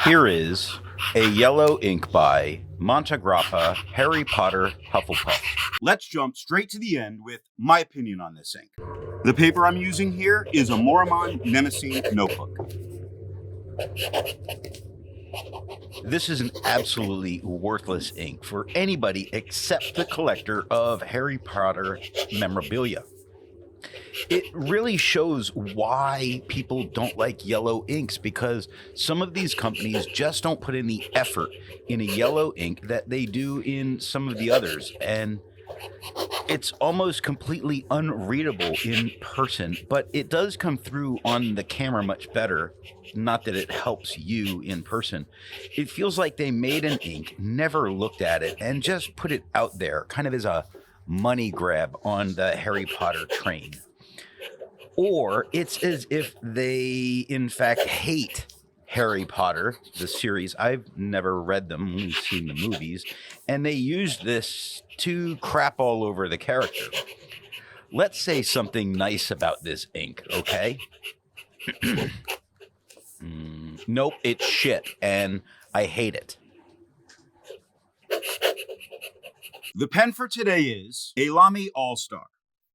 Here is a yellow ink by Montegrappa, Harry Potter, Hufflepuff. Let's jump straight to the end with my opinion on this ink. The paper I'm using here is a Maruman Mnemosyne Notebook. This is an absolutely worthless ink for anybody except the collector of Harry Potter memorabilia. It really shows why people don't like yellow inks, because some of these companies just don't put in the effort in a yellow ink that they do in some of the others, and it's almost completely unreadable in person, but it does come through on the camera much better. Not that it helps you in person. It feels like they made an ink, never looked at it, and just put it out there, kind of as a money grab on the Harry Potter train. Or it's as if they, in fact, hate Harry Potter, the series. I've never read them, we've seen the movies, and they used this to crap all over the character. Let's say something nice about this ink, okay? Nope, it's shit, and I hate it. The pen for today is a Lamy All-Star.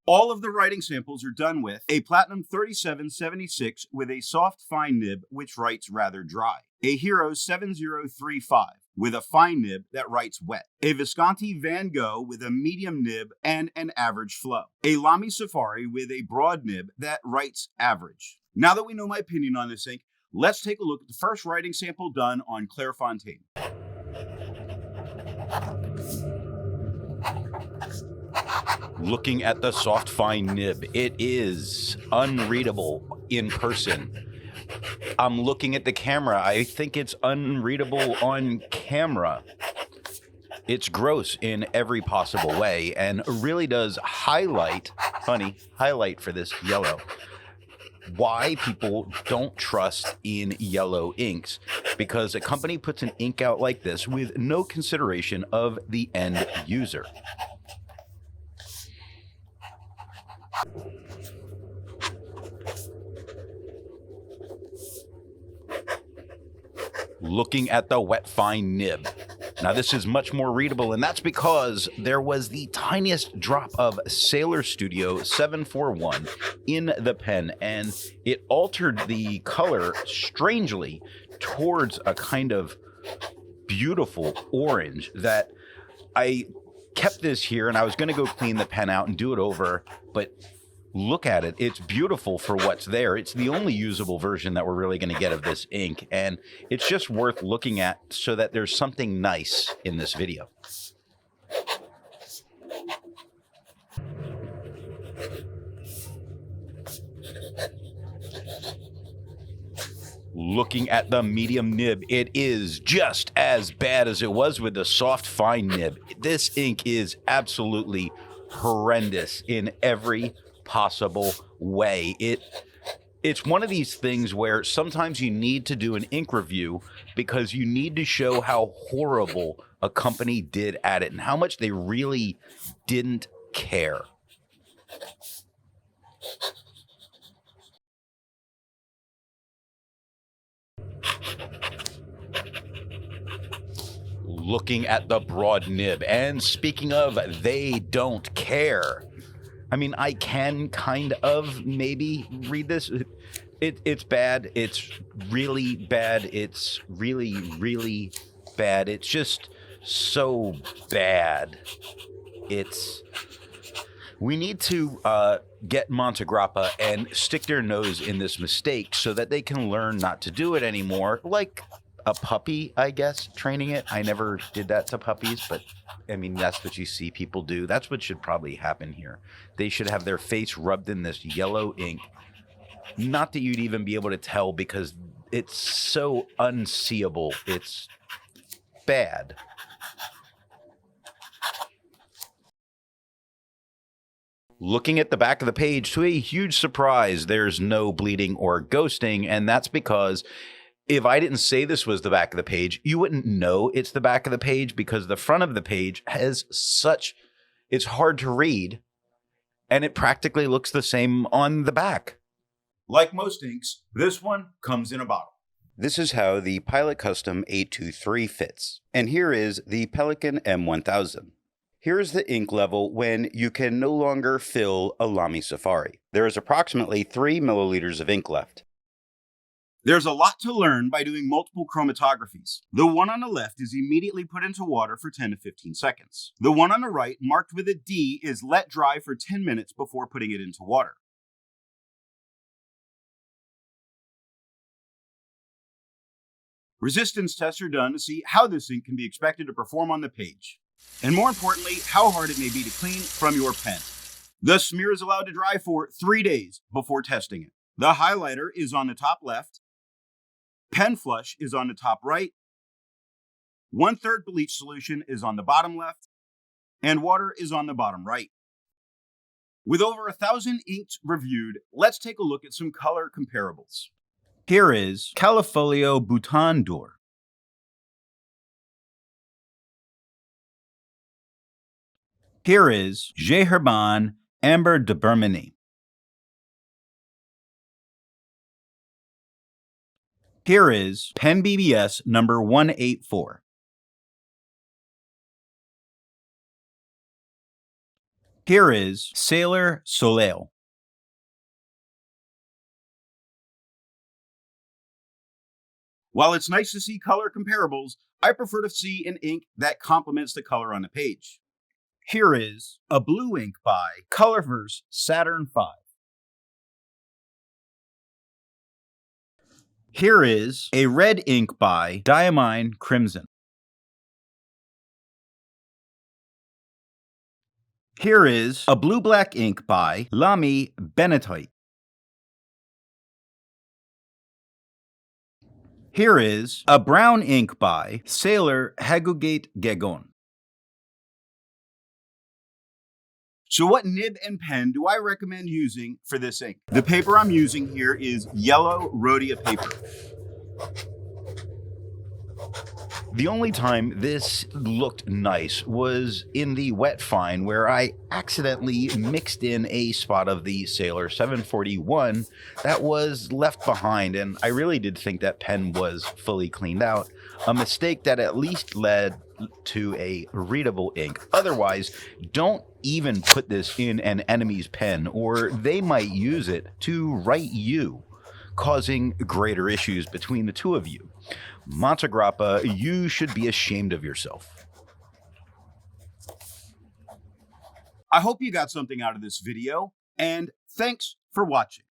All of the writing samples are done with a Platinum 3776 with a soft fine nib which writes rather dry, a Hero 7035 with a fine nib that writes wet, a Visconti Van Gogh with a medium nib and an average flow, a Lamy Safari with a broad nib that writes average. Now that we know my opinion on this ink, let's take a look at the first writing sample done on Clairfontaine. Looking at the soft fine nib, it is unreadable in person. I'm looking at the camera. I think it's unreadable on camera. It's gross in every possible way and really does highlight for this yellow, why people don't trust in yellow inks, because a company puts an ink out like this with no consideration of the end user. Looking at the wet fine nib. Now this is much more readable, and that's because there was the tiniest drop of Sailor Studio 741 in the pen, and it altered the color strangely towards a kind of beautiful orange that I kept this here, and I was going to go clean the pen out and do it over, but look at it. It's beautiful for what's there. It's the only usable version that we're really going to get of this ink, and it's just worth looking at so that there's something nice in this video. Looking at the medium nib, it is just as bad as it was with the soft fine nib. This ink is absolutely horrendous in every possible way. It's one of these things where sometimes you need to do an ink review because you need to show how horrible a company did at it and how much they really didn't care. Looking at the broad nib, and speaking of they don't care, I mean, I can kind of maybe read this. It's bad. It's really bad. It's really, really bad. It's just so bad. We need to get Montegrappa and stick their nose in this mistake so that they can learn not to do it anymore. Like a puppy, I guess, training it. I never did that to puppies, but I mean, that's what you see people do. That's what should probably happen here. They should have their face rubbed in this yellow ink. Not that you'd even be able to tell because it's so unseeable. It's bad. Looking at the back of the page, to a huge surprise, there's no bleeding or ghosting, and that's because if I didn't say this was the back of the page, you wouldn't know it's the back of the page because the front of the page has it's hard to read, and it practically looks the same on the back. Like most inks, this one comes in a bottle. This is how the Pilot Custom 823 fits. And here is the Pelican M1000. Here is the ink level when you can no longer fill a Lamy Safari. There is approximately 3 milliliters of ink left. There's a lot to learn by doing multiple chromatographies. The one on the left is immediately put into water for 10 to 15 seconds. The one on the right, marked with a D, is let dry for 10 minutes before putting it into water. Resistance tests are done to see how this ink can be expected to perform on the page, and more importantly, how hard it may be to clean from your pen. The smear is allowed to dry for 3 days before testing it. The highlighter is on the top left. Pen flush is on the top right. 1/3 bleach solution is on the bottom left. And water is on the bottom right. With over 1,000 inks reviewed, let's take a look at some color comparables. Here is Califolio Bouton d'Or. Here is J.R.R. Amber de Bermenie. Here is Pen BBS number 184. Here is Sailor Soleil. While it's nice to see color comparables, I prefer to see an ink that complements the color on the page. Here is a blue ink by Colorverse Saturn V. Here is a red ink by Diamine Crimson. Here is a blue-black ink by Lamy Benetite. Here is a brown ink by Sailor Hagugate Gagon. So what nib and pen do I recommend using for this ink? The paper I'm using here is yellow Rhodia paper. The only time this looked nice was in the wet fine, where I accidentally mixed in a spot of the Sailor 741 that was left behind, and I really did think that pen was fully cleaned out, a mistake that at least led to a readable ink. Otherwise, don't even put this in an enemy's pen, or they might use it to write you, causing greater issues between the two of you. Montegrappa, you should be ashamed of yourself. I hope you got something out of this video, and thanks for watching.